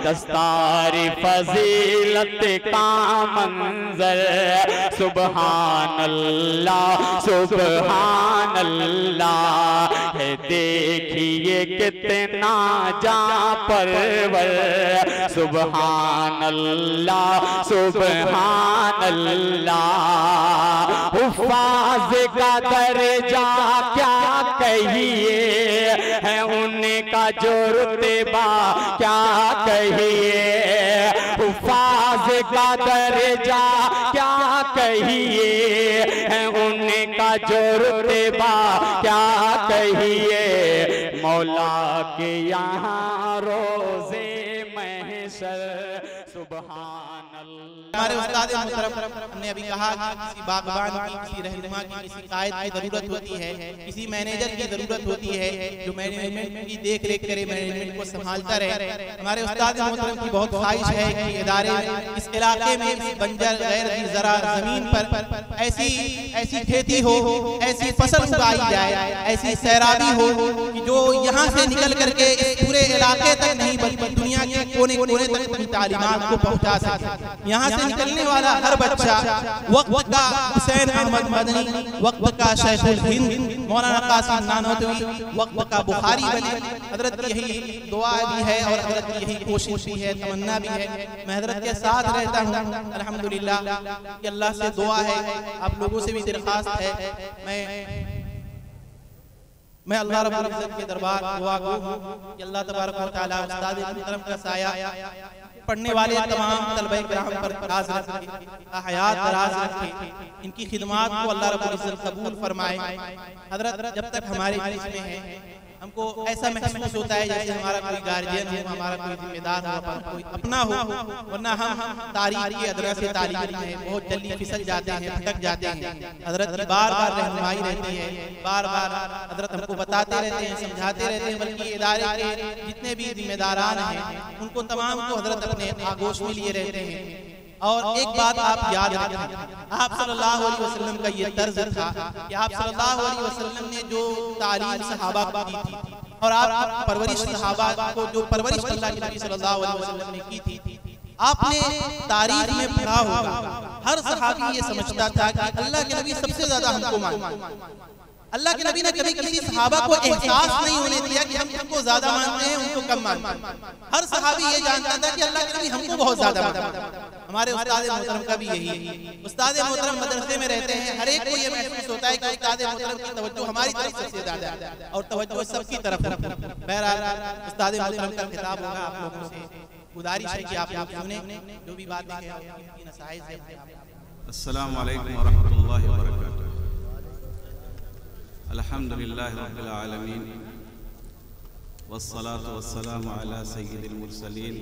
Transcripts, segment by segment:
دستار فضیلت کا منظر، سبحان اللہ سبحان اللہ ہے، دیکھیے کتنا جاں پرور، سبحان اللہ سبحان اللہ۔ حفاظ کا درجہ کیا کہیے، ہے ان کا جو رتبہ کیا کہیے، حفاظ کا درجہ کیا کہیے، ہے ان کا جو رتبہ کیا کہیے، مولا کے یہاں روزے محشر، سبحان اللہ۔ ہمارے استاد محترم ہم نے ابھی کہا کہ کسی باغبان کی، کسی رہنما کی، کسی قائد کی ضرورت ہوتی ہے، کسی مینیجر کی ضرورت ہوتی ہے جو مینجمنٹ کی دیکھ ریکھ کرے، مینجمنٹ کو سنبھالتا رہے۔ ہمارے استاد محترم کی بہت خواہش ہے کہ ادارے اس علاقے میں اس بنجر غیر ذی زرع زمین پر ایسی کھیتی ہو، ایسی فصل اگائی جائے، ایسی سیرابی ہو کہ جو یہاں سے نکل کر کے اس پورے علاقے تک نہیں بلکہ دنیا کے کونے کونے تک اپنی تعلیمات کو پہنچا سکے۔ یہاں سے نکلنے والا ہر بچہ وقت کا حسین احمد مدنی، وقت کا شیخ الہند مولانا قاسم نانوتوی، وقت کا بخاری بنے۔ حضرت کی یہی دعا بھی ہے اور حضرت کی یہی کوشش بھی ہے، تمنا بھی ہے۔ میں حضرت کے ساتھ رہتا ہوں الحمدللہ، کہ اللہ سے دعا ہے، آپ لوگوں سے بھی درخواست ہے، میں اللہ رب العزت کے دربار دعا گو ہوں کہ اللہ تبارک و تعالی استاد محترم کا سایہ پڑھنے والے تمام طلبہ کرام پر دراز رکھے، حیات دراز رکھے، ان کی خدمات کو اللہ رب العزت قبول فرمائے۔ حضرت جب تک ہمارے بیچ میں ہیں ہم کو ایسا محسوس ہوتا ہے جیسے ہمارا کوئی گارجین ہو، ہمارا کوئی ذمہ دار ہو، کوئی اپنا ہو، ورنہ ہم تاریخ کے ادرا سے طالب میں بہت جلدی پھسل جاتے ہیں، بھٹک جاتے ہیں۔ حضرت کی بار بار رہنمائی رہتی ہے، بار بار حضرت ہم کو بتاتے رہتے ہیں، سمجھاتے رہتے ہیں، بلکہ ادارے کے جتنے بھی ذمہ داران ہیں ان کو تمام کو حضرت اپنے آغوش میں لیے رہتے ہیں۔ اور ایک بات آپ یاد رکھیں، آپ صلی اللہ علیہ وسلم کا یہ طرز تھا کہ آپ صلی اللہ علیہ وسلم نے جو تعلیم صحابہ کو دی تھی اور آپ پرورش صحابہ کو جو پرورش اللہ کے نبی صلی اللہ علیہ وسلم نے کی تھی، آپ نے تاریخ میں پڑھا ہوگا ہر صحابی یہ سمجھتا تھا کہ اللہ کے نبی سب سے زیادہ ہم کو مانتے۔ اللہ کے نبی نے کبھی کسی صحابہ کو احساس نہیں ہونے دیا کہ ہم ان کو زیادہ مانتے ہیں، ان کو کم مانتے ہیں۔ ہر صحابی یہ جانتا تھا کہ اللہ کے نبی ہم کو بہت زیادہ مانتے ہیں۔ ہمارے استاد محترم کا بھی یہی ہے، استاد محترم مدرسے میں رہتے ہیں، ہر ایک کو یہ محسوس ہوتا ہے کہ استاد محترم کی توجہ ہماری طرف سب سے زیادہ ہے اور توجہ سب کی طرف ہے۔ بہرحال استاد محترم کا خطاب ہوگا، آپ لوگوں سے گزارش ہے کہ آپ لوگ سنیں، جو بھی باتیں ہیں آپ کی نصائح سے۔ السلام علیکم ورحمۃ اللہ وبرکاتہ۔ الحمدللہ رب العالمین والصلاة والسلام علی سید المرسلین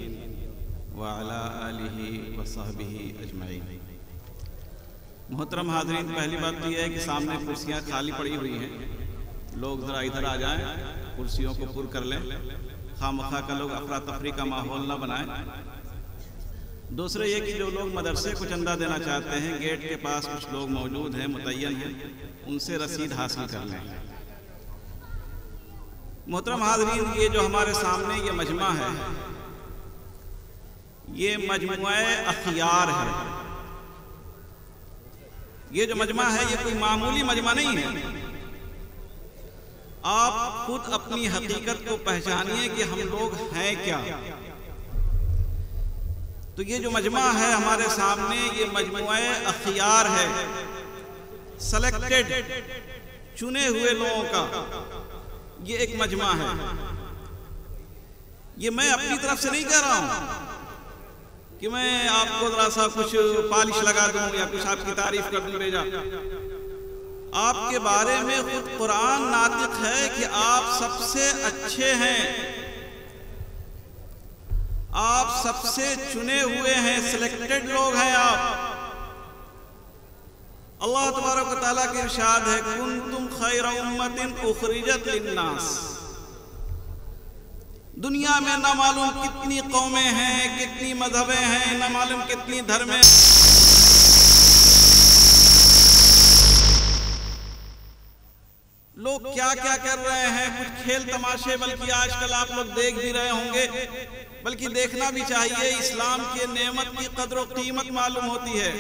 وعلی آلہ وصحبہ اجمعین۔ محترم حاضرین، پہلی بات تو یہ ہے کہ سامنے کرسیاں خالی پڑی ہوئی ہیں، لوگ ذرا ادھر آ جائیں، کرسیوں کو پر کر لیں، خواہ مخواہ کا لوگ افراتفری کا ماحول نہ بنائیں۔ دوسرے یہ کہ جو لوگ مدرسے کو چندہ دینا چاہتے ہیں، گیٹ کے پاس کچھ لوگ موجود ہیں، متعین ہیں، ان سے رسید حاصل کر لیں۔ محترم حاضرین، یہ جو ہمارے سامنے یہ مجمع ہے، یہ مجموعہ اخیار ہے۔ یہ جو مجمع ہے یہ کوئی معمولی مجمع نہیں ہے۔ آپ خود اپنی حقیقت کو پہچانیے کہ ہم لوگ ہیں کیا۔ تو یہ جو مجمع ہے ہمارے سامنے، یہ مجموعہ اخیار ہے، سلیکٹڈ، چنے ہوئے لوگوں کا یہ ایک مجمع ہے۔ یہ میں اپنی طرف سے نہیں کہہ رہا ہوں کہ میں آپ کو ذرا سا کچھ پالش لگا دوں یا کچھ آپ کی تعریف کر دوں بھیجا۔ آپ کے بارے میں خود قرآن ناطق ہے کہ آپ سب سے اچھے ہیں، آپ سب سے چنے ہوئے ہیں، سلیکٹڈ لوگ ہیں آپ۔ اللہ تبارک و تعالیٰ کی ارشاد ہے کنتم خیر امت اخرجت للناس۔ دنیا میں نہ معلوم کتنی قومیں ہیں، کتنی مذہبیں ہیں، نہ معلوم کتنی دھرمیں، لوگ کیا کیا کر رہے ہیں، کچھ کھیل تماشے بلکہ آج کل آپ لوگ دیکھ بھی رہے ہوں گے، بلکہ دیکھنا بھی چاہیے۔ اسلام کے نعمت کی قدر و قیمت معلوم ہوتی ہے۔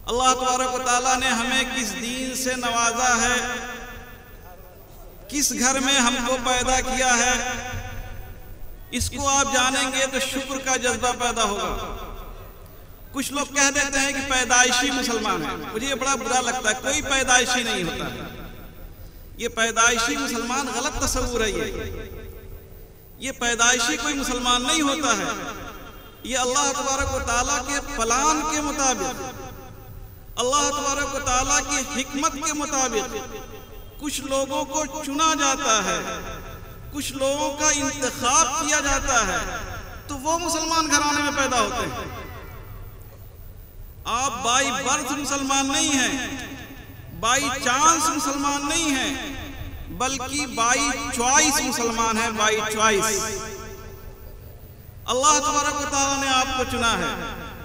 اللہ تبارک و تعالیٰ نے ہمیں کس دین سے نوازا ہے، کس گھر میں ہم کو پیدا کیا ہے، اس کو آپ جانیں گے تو شکر کا جذبہ پیدا ہوگا۔ کچھ لوگ کہہ دیتے ہیں کہ پیدائشی مسلمان ہیں، مجھے یہ بڑا برا لگتا ہے، کوئی پیدائشی نہیں ہوتا ہے۔ یہ پیدائشی مسلمان غلط تصور ہے، یہ پیدائشی کوئی مسلمان نہیں ہوتا ہے۔ یہ اللہ تبارک و تعالیٰ کے پلان کے مطابق، اللہ تبارک و تعالیٰ کی حکمت کے مطابق کچھ لوگوں کو چنا جاتا ہے، کچھ لوگوں کا انتخاب کیا جاتا ہے، تو وہ مسلمان گھرانے میں پیدا ہوتے ہیں۔ آپ بائی برتھ مسلمان نہیں ہیں، بائی چانس مسلمان نہیں ہیں، بلکہ بائی چوائس مسلمان ہیں، بائی چوائس۔ اللہ تبارک و تعالیٰ نے آپ کو چنا ہے۔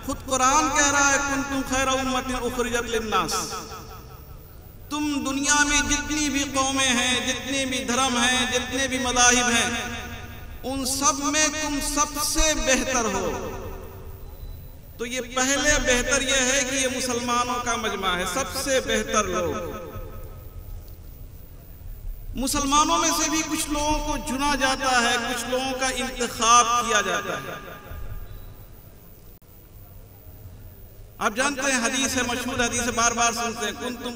خود قرآن کہہ رہا ہے کنتم خیر امت اخرجت للناس، تم دنیا میں جتنی بھی قومیں ہیں، جتنے بھی دھرم ہیں، جتنے بھی مذاہب ہیں، ان سب میں تم سب سے بہتر ہو۔ تو یہ پہلے بہتر یہ ہے کہ یہ مسلمانوں کا مجمع ہے، سب سے بہتر لوگ۔ مسلمانوں میں سے بھی کچھ لوگوں کو چنا جاتا ہے، کچھ لوگوں کا انتخاب کیا جاتا ہے۔ آپ جانتے ہیں حدیث ہے، مشہور حدیث ہے، بار بار سنتے ہیں، کنتم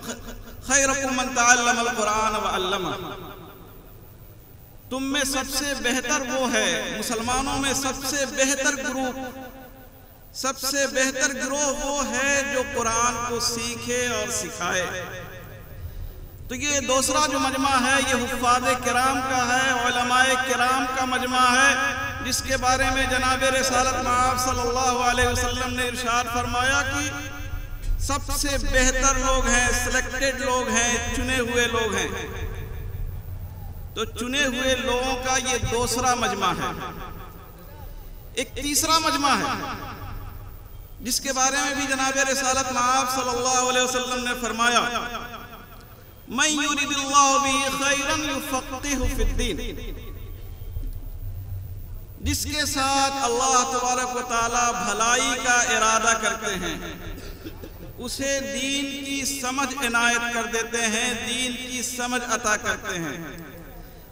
خیرکم من تعلم القرآن وعلمہ، تم میں سب سے بہتر وہ ہے، مسلمانوں میں سب سے بہتر گروپ، سب سے بہتر گروہ وہ ہے جو قرآن کو سیکھے اور سکھائے۔ تو یہ دوسرا جو مجمع ہے یہ حفاظ کرام کا ہے، علماء کرام کا مجمع ہے، جس کے بارے میں جناب رسالت مآب صلی اللہ علیہ وسلم نے ارشاد فرمایا کہ سب سے بہتر لوگ ہیں، سلیکٹڈ لوگ ہیں، چنے ہوئے لوگ ہیں۔ تو چنے ہوئے لوگوں کا یہ دوسرا مجمع ہے۔ ایک تیسرا مجمع ہے جس کے بارے میں بھی جناب رسالت مآب صلی اللہ علیہ وسلم نے فرمایا من یرید اللہ بہ خیرا یفقہہ فی الدین، جس کے ساتھ اللہ تبارک و تعالی بھلائی کا ارادہ کرتے ہیں اسے دین کی سمجھ عنایت کر دیتے ہیں، دین کی سمجھ عطا کرتے ہیں۔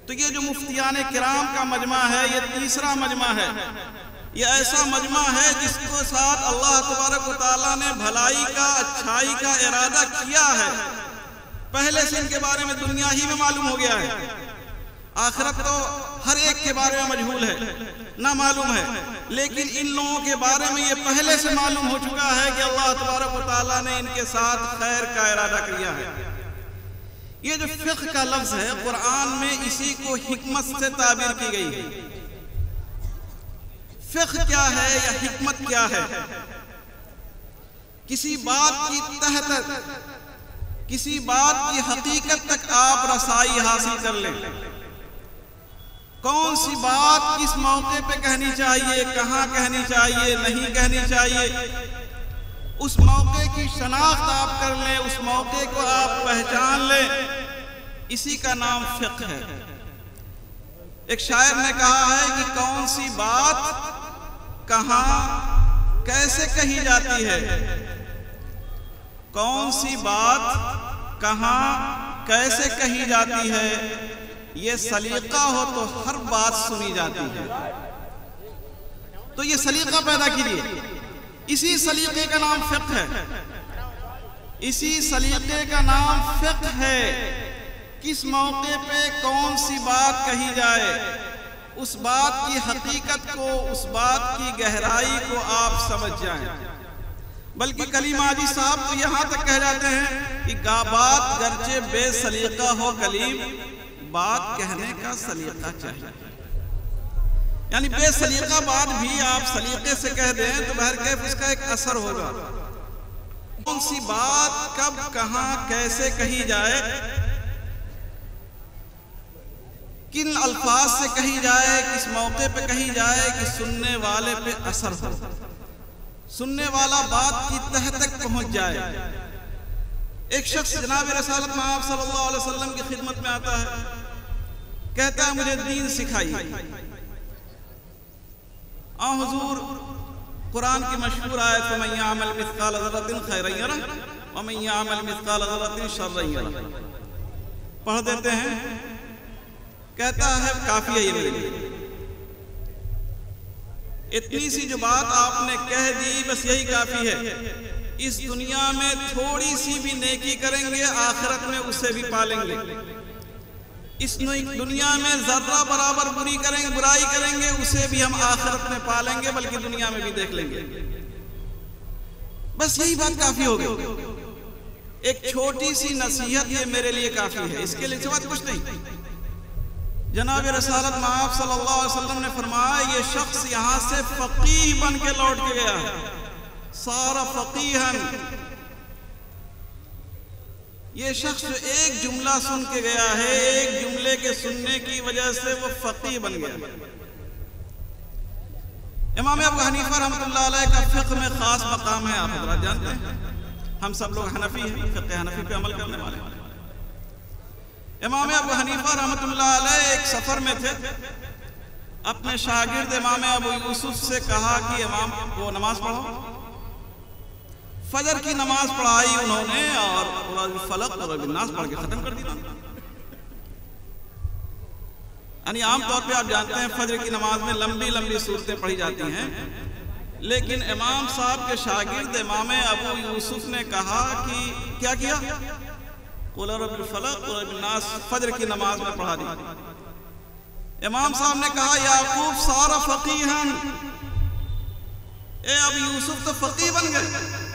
تو یہ جو مفتیان کرام کا مجمع ہے یہ تیسرا مجمع ہے، یہ ایسا مجمع ہے جس کو ساتھ اللہ تبارک و تعالیٰ نے بھلائی کا، اچھائی کا ارادہ کیا ہے۔ پہلے سے ان کے بارے میں دنیا ہی میں معلوم ہو گیا ہے، آخرت تو ہر ایک کے بارے میں مجہول ہے، نہ معلوم ہے، لیکن ان لوگوں کے بارے میں یہ پہلے سے معلوم ہو چکا ہے کہ اللہ تبارک و تعالیٰ نے ان کے ساتھ خیر کا ارادہ کیا ہے۔ یہ جو فقہ کا لفظ ہے قرآن میں اسی کو حکمت سے تعبیر کی گئی ہے۔ فقہ کیا ہے یا حکمت کیا ہے؟ کسی بات کی تہ تک، کسی بات کی حقیقت تک آپ رسائی حاصل کر لیں۔ کون سی بات کس موقع پہ کہنی چاہیے، کہاں کہنی چاہیے، نہیں کہنی چاہیے، اس موقع کی شناخت آپ کر لیں، اس موقع کو آپ پہچان لیں، اسی کا نام فقہ ہے۔ ایک شاعر نے کہا ہے کہ کون سی بات کہاں کیسے کہی جاتی ہے، کون سی بات کہاں کیسے کہی جاتی ہے، یہ سلیقہ ہو تو ہر بات سنی جاتی ہے۔ تو یہ سلیقہ پیدا کیجیے، اسی سلیقے کا نام فقہ ہے، اسی سلیقے کا نام فقہ ہے۔ کس موقع پہ کون سی بات کہی جائے، اس بات کی حقیقت کو، اس بات کی گہرائی کو آپ سمجھ جائیں۔ بلکہ کلیم حاجی صاحب تو یہاں تک کہہ جاتے ہیں کہ بات گرچہ بے سلیقہ ہو کلیم، بات کہنے کا سلیقہ چاہیے۔ یعنی بے سلیقہ بات بھی آپ سلیقے سے کہہ دیں تو بہرکیف اس کا ایک اثر ہوگا۔ کون سی بات کب کہاں کیسے کہی جائے، کن الفاظ سے کہی جائے، کس موقع پہ کہی جائے کہ سننے والے پہ اثر ہو، سننے والا بات کی تہ تک پہنچ جائے۔ ایک شخص جناب رسالت مآب صلی اللہ علیہ وسلم کی خدمت میں آتا ہے، کہتا ہے مجھے دین سکھائیے۔ حضور قرآن کی مشہور آیت فَمَن يَعْمَلْ مِثْقَالَ ذَرَّةٍ خَيْرًا يَرَهُ وَمَن يَعْمَلْ مِثْقَالَ ذَرَّةٍ شَرًّا يَرَهُ پڑھ دیتے ہیں، کہتا ہے کافی ہے یہ میرے لیے، اتنی سی جو بات آپ نے کہہ دی بس یہی کافی ہے۔ اس دنیا میں تھوڑی سی بھی نیکی کریں گے آخرت میں اسے بھی پالیں گے، اس دنیا میں ذرہ برابر برائی کریں گے اسے بھی ہم آخرت میں پالیں گے، بلکہ دنیا میں بھی دیکھ لیں گے۔ بس یہی بات کافی ہو گئی، ایک چھوٹی سی نصیحت یہ میرے لیے کافی ہے، اس کے لیے سوا کچھ نہیں۔ جناب رسالت مآب صلی اللہ علیہ وسلم نے فرمایا یہ شخص یہاں سے فقیہ بن کے لوٹ کے گیا ہے، سارا فقیہن۔ یہ شخص جو ایک جملہ سن کے گیا ہے، ایک جملے کے سننے کی وجہ سے وہ فقیہ بن گیا۔ امام ابو حنیفہ رحمۃ اللہ علیہ کا فقہ میں خاص مقام ہے، آپ حضرات جانتے ہیں، ہم سب لوگ حنفی ہیں، فقہ حنفی پہ عمل کرنے والے ہیں۔ امام ابو حنیفہ رحمۃ اللہ علیہ ایک سفر میں تھے، اپنے شاگرد امام ابو یوسف سے کہا کہ امام وہ نماز پڑھو۔ فجر کی نماز پڑھائی انہوں نے اور فلق اور الناس پڑھ کے ختم کر دیا۔ یعنی عام طور پہ آپ جانتے ہیں فجر کی نماز میں لمبی لمبی صورتیں پڑھی جاتی ہیں، لیکن امام صاحب کے شاگرد امام ابو یوسف نے کہا کہ کیا کیا؟ قل رب الفلق ورب الناس فجر کی نماز میں پڑھا دی۔ امام صاحب نے کہا یعقوب سارا فقیہن، اے ابو یوسف تو فقیہ بن گئے۔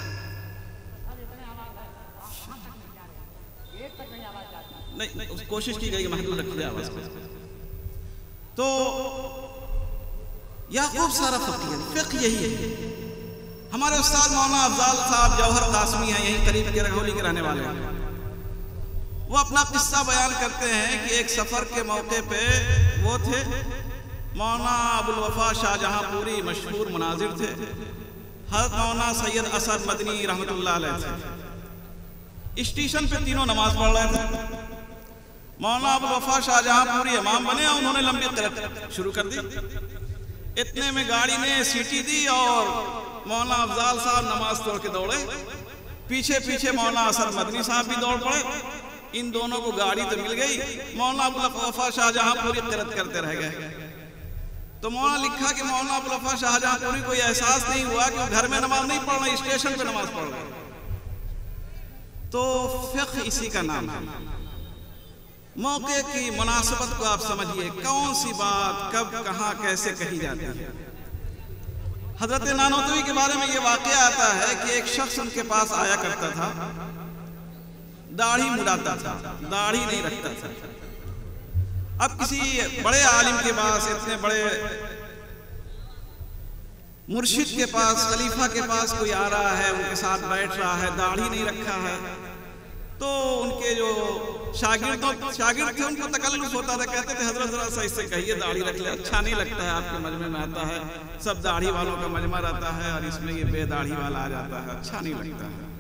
نہیں کوشش کی گئی محدود رکھ دیا آواز کو۔ تو یعقوب سارا فقیہ، فقہ یہی ہے۔ ہمارے استاد مولانا افضال صاحب جوہر قاسمی ہیں، یہیں قریب کے رگھولی کے رہنے والے ہیں، وہ اپنا قصہ بیان کرتے ہیں کہ ایک سفر کے موقع پہ وہ تھے مولانا ابوالوفا شاہ جہاں پوری مشہور مناظر تھے، حضرت مولانا سید اسد مدنی رحمۃ اللہ علیہ تھے۔ اسٹیشن پہ تینوں نماز پڑھ رہے تھے، مولانا ابوالوفا شاہ جہاں پوری امام بنے، انہوں نے لمبی قرات شروع کر دی۔ اتنے میں گاڑی نے سیٹی دی اور مولانا افضال صاحب نماز توڑ کے دوڑے، پیچھے پیچھے مولانا اسد مدنی صاحب بھی دوڑ پڑے۔ ان دونوں کو گاڑی تو مل گئی، مولانا ابوالوفا شاہ جہاں پوری قرات کرتے رہ گئے۔ تو مولانا لکھا کہ مولانا ابوالوفا شاہ جہاں پوری کو یہ احساس نہیں ہوا کہ وہ گھر میں نماز نہیں پڑھ رہے، اسٹیشن پہ نماز پڑھ رہے۔ تو فقہ اسی کا نام ہے۔ موقع کی مناسبت کو آپ سمجھیے، کون سی بات کب کہاں کیسے کہی جاتی ہے۔ حضرت نانوتوی کے بارے میں یہ واقعہ آتا ہے کہ ایک شخص ان کے پاس آیا کرتا تھا، داڑھی مڈاتا تھا، داڑھی نہیں رکھتا تھا۔ اب کسی بڑے عالم کے پاس، اتنے بڑے مرشد کے پاس، خلیفہ کے پاس کوئی آ رہا ہے، ان کے ساتھ بیٹھ رہا ہے، داڑھی نہیں رکھا ہے، تو ان کے جو شاگرد تھے ان کو تکلف ہوتا تھا، کہتے تھے حضرت ذرا سا اس سے کہیے داڑھی رکھ لے، اچھا نہیں لگتا ہے، آپ کے مجمع میں آتا ہے سب داڑھی والوں کا مجمع رہتا ہے اور اس میں یہ بے داڑھی والا آ جاتا ہے، اچھا نہیں لگتا ہے۔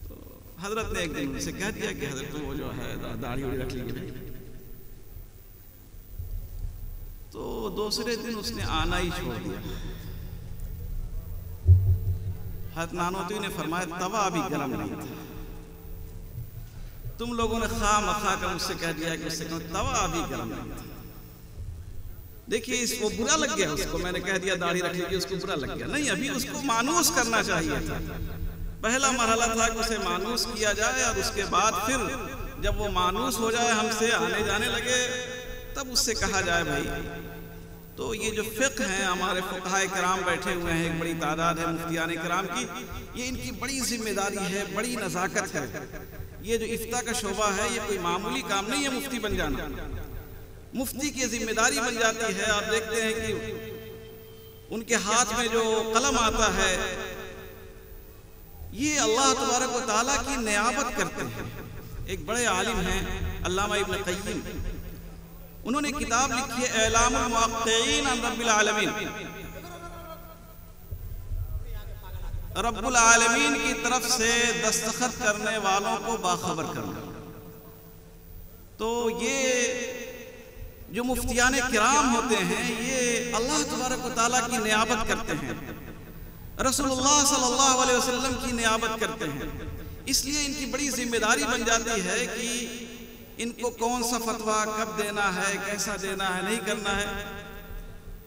تو حضرت نے ایک دن ان سے کہہ دیا کہ حضرت وہ جو ہے داڑھی رکھ لیجیے۔ تو دوسرے دن اس نے آنا ہی چھوڑ دیا۔ حضرت نانوتوی نے فرمایا توا ابھی گرم نہیں تھا، تم لوگوں نے خواہ مخواہ کر مجھ سے کہہ دیا کہ اس سے کہوں توا ابھی گرم نہیں تھا۔ دیکھیے اس کو برا لگ گیا، اس کو میں نے کہہ دیا داڑھی رکھ لیجیے، اس کو برا لگ گیا۔ نہیں، ابھی اس کو مانوس کرنا چاہیے تھا۔ پہلا مرحلہ تھا کہ اسے مانوس کیا جائے، اور اس کے بعد پھر جب وہ مانوس ہو جائے، ہم سے آنے جانے لگے، تب اس سے کہا جائے بھائی۔ تو یہ جو فقہ ہیں، ہمارے فقہائے کرام بیٹھے ہوئے ہیں، ایک بڑی تعداد ہے مفتیان کرام کی، یہ ان کی بڑی ذمہ داری ہے، بڑی نزاکت ہے۔ یہ جو افتاء کا شعبہ ہے یہ کوئی معمولی کام نہیں ہے مفتی بن جانا، مفتی کی ذمہ داری بن جاتی ہے۔ آپ دیکھتے ہیں کہ ان کے ہاتھ میں جو قلم آتا ہے یہ اللہ تبارک و تعالیٰ کی نیابت کرتے ہیں۔ ایک بڑے عالم ہیں علامہ ابن قیم، انہوں نے کتاب لکھی ہے اعلام الموقعین عن رب العالمین۔ رب العالمین کی طرف سے دستخط کرنے والوں کو باخبر کرنا۔ تو یہ جو مفتیان کرام ہوتے ہیں یہ اللہ تبارک و تعالیٰ کی نیابت کرتے ہیں، رسول اللہ صلی اللہ علیہ وسلم کی نیابت کرتے ہیں، اس لیے ان کی بڑی ذمہ داری بن جاتی ہے کہ ان کو کون سا فتویٰ کب دینا ہے، کیسا دینا ہے، نہیں کرنا ہے۔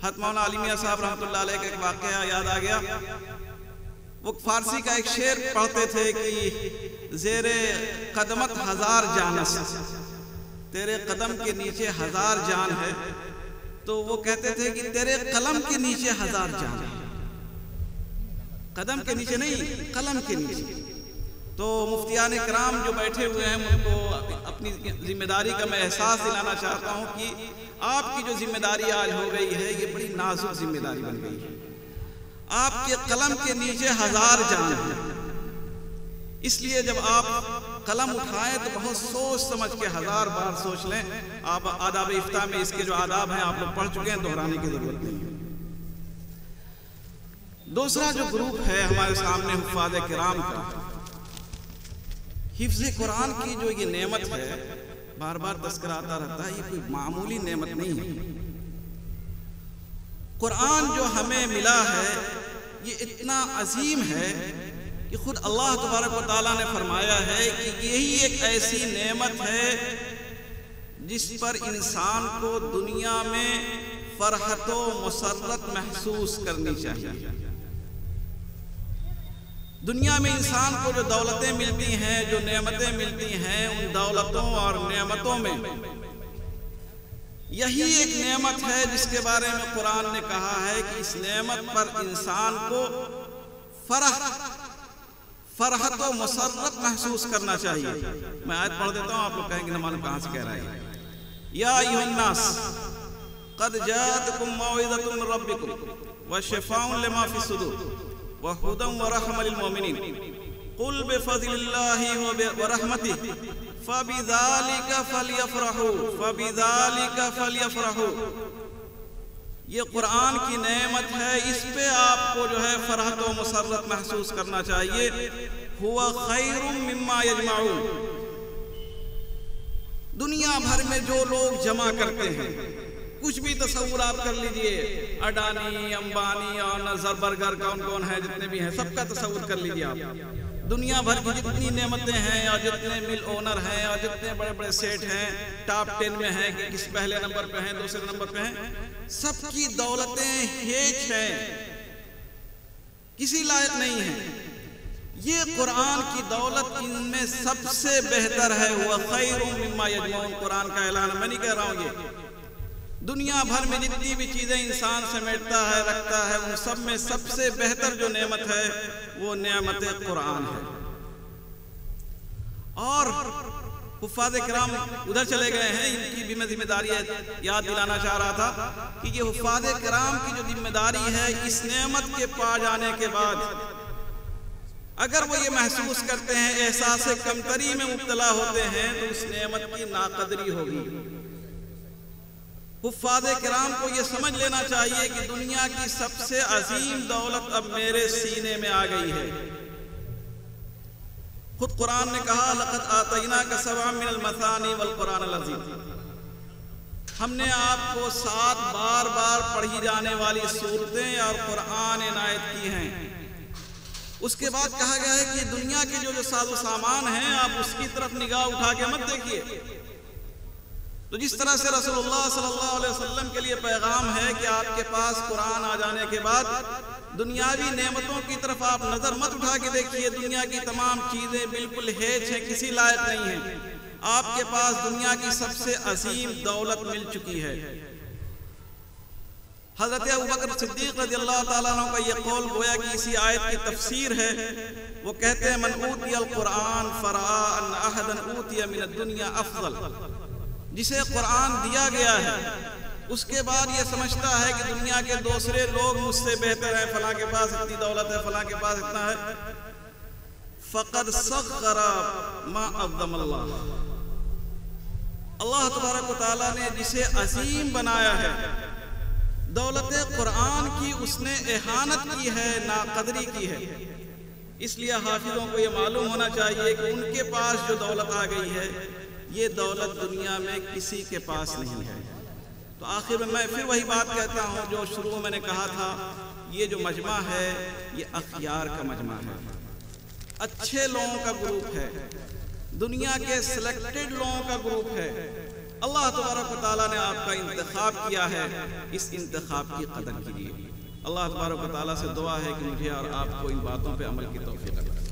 حضرت مولانا علی میاں صاحب رحمۃ اللہ علیہ کا ایک واقعہ یاد آ گیا۔ وہ فارسی کا ایک شعر پڑھتے تھے کہ زیر قدمت ہزار جانس، تیرے قدم کے نیچے ہزار جان ہے، تو وہ کہتے تھے کہ تیرے قلم کے نیچے ہزار جان ہے، قدم کے نیچے نہیں، قلم کے نیچے۔ تو مفتیان کرام جو بیٹھے ہوئے ہیں ان کو اپنی ذمہ داری کا میں احساس دلانا چاہتا ہوں کہ آپ کی جو ذمہ داری آج ہو گئی ہے یہ بڑی نازک ذمہ داری بن گئی ہے۔ آپ کے قلم کے نیچے ہزار جان ہے، اس لیے جب آپ قلم اٹھائیں تو بہت سوچ سمجھ کے ہزار بار سوچ لیں۔ آپ آداب افتاء میں اس کے جو آداب ہیں آپ لوگ پڑھ چکے ہیں، دہرانے کی ضرورت نہیں ہے۔ دوسرا جو گروپ ہے ہمارے سامنے حفاظ کرام کا، حفظ قرآن کی جو یہ نعمت ہے، بار بار تذکرہ آتا رہتا ہے، یہ کوئی معمولی نعمت نہیں ہے۔ قرآن جو ہمیں ملا ہے یہ اتنا عظیم ہے کہ خود اللہ تبارک و تعالیٰ نے فرمایا ہے کہ یہی ایک ایسی نعمت ہے جس پر انسان کو دنیا میں فرحت و مسرت محسوس کرنی چاہیے۔ دنیا میں انسان کو جو دولتیں ملتی ہیں، جو نعمتیں ملتی ہیں، ان دولتوں اور نعمتوں میں یہی ایک نعمت ہے جس کے بارے میں قرآن نے کہا ہے کہ اس نعمت پر انسان کو فرحت و مسرت محسوس کرنا چاہیے۔ میں آیت پڑھ دیتا ہوں، آپ لوگ کہیں گے نمان کہاں سے کہہ رہا ہے۔ یا ایھا الناس قد جاءتکم موعظۃ من ربکم وشفاء لما فی الصدور وہدی ورحمۃ للمؤمنین قل بفضل اللہ ورحمتہ فبذالک فلیفرحوا۔ یہ قرآن کی نعمت ہے، اس پہ آپ کو جو ہے فرحت و مسرت محسوس کرنا چاہیے۔ ہوا خیر مما یجمعون، دنیا بھر میں جو لوگ جمع کرتے ہیں، کچھ بھی تصور آپ کر لیجئے، اڈانی، امبانی اور زربرگر کون ہے جتنے بھی ہیں، سب کا تصور کر لیجئے آپ۔ دنیا بھر کی جتنی نعمتیں ہیں اور جتنے مل اونر ہیں اور جتنے بڑے بڑے سیٹ ہیں، ٹاپ 10 میں ہیں کہ کس پہلے نمبر پہ ہیں، دوسرے نمبر پہ ہیں، سب کی دولتیں ہیچ ہیں، کسی لائق نہیں ہیں۔ یہ قرآن کی دولت ان میں سب سے بہتر ہے۔ ہوا خیر مما یجمعون، قرآن کا اعلان، میں نہیں کہہ رہا ہوں یہ۔ دنیا بھر میں جتنی بھی چیزیں انسان سمیٹتا ہے، رکھتا ہے، ان سب میں سب سے بہتر جو نعمت ہے وہ نعمت قرآن ہے۔ اور حفاظ کرام ادھر چلے گئے ہیں، ان کی بھی میں ذمہ داری یاد دلانا چاہ رہا تھا کہ یہ حفاظ کرام کی جو ذمہ داری ہے، اس نعمت کے پا جانے کے بعد اگر وہ یہ محسوس کرتے ہیں، احساس کمتری میں مبتلا ہوتے ہیں، تو اس نعمت کی ناقدری ہوگی۔ حفاظ کرام کو یہ سمجھ لینا چاہیے کہ دنیا کی سب سے عظیم دولت اب میرے سینے میں آ گئی ہے۔ خود قرآن نے کہا لَقَدْ آتَيْنَاكَ سَبْعًا مِنَ الْمَثَانِي وَالْقُرْآنَ الْعَظِيمَ، ہم نے آپ کو 7 بار بار پڑھی جانے والی سورتیں اور قرآن عنایت کی ہیں۔ اس کے بعد کہا گیا ہے کہ دنیا کے جو ساز و سامان ہیں آپ اس کی طرف نگاہ اٹھا کے مت دیکھیے۔ تو جس طرح سے رسول اللہ صلی اللہ علیہ وسلم کے لیے پیغام ہے کہ آپ کے پاس قرآن آ جانے کے بعد دنیاوی نعمتوں کی طرف آپ نظر مت اٹھا کے دیکھیے، دنیا کی تمام چیزیں بالکل ہیچ ہیں، کسی لائق نہیں ہیں۔ آپ کے پاس دنیا کی سب سے عظیم دولت مل چکی ہے۔ حضرت ابوبکر صدیق رضی اللہ تعالیٰ عنہ کا یہ قول گویا کہ اسی آیت کی تفسیر ہے۔ وہ کہتے ہیں من اوتی القرآن فرآ ان احدا اوتی من الدنیا افضل، جسے قرآن دیا گیا ہے اس کے بعد یہ سمجھتا ہے کہ دنیا کے دوسرے لوگ مجھ سے بہتر ہیں، فلاں کے پاس اتنی دولت ہے، فلاں کے پاس اتنا ہے، فقد صغر ما عظم اللہ، اللہ تبارک و تعالیٰ نے جسے عظیم بنایا ہے، دولت قرآن کی اس نے اہانت کی ہے، ناقدری کی ہے۔ اس لیے حافظوں کو یہ معلوم ہونا چاہیے کہ ان کے پاس جو دولت آ گئی ہے یہ دولت دنیا میں کسی کے پاس نہیں ہے۔ تو آخر میں پھر وہی بات کہتا ہوں جو شروع میں نے کہا تھا، یہ جو مجمع ہے یہ اخیار کا مجمع ہے، اچھے لوگوں کا گروپ ہے، دنیا کے سلیکٹڈ لوگوں کا گروپ ہے۔ اللہ تبارک و تعالیٰ نے آپ کا انتخاب کیا ہے، اس انتخاب کی قدر کیجیے۔ اللہ تبارک و تعالیٰ سے دعا ہے کہ مجھے اور آپ کو ان باتوں پہ عمل کی توفیق عطا فرمائے۔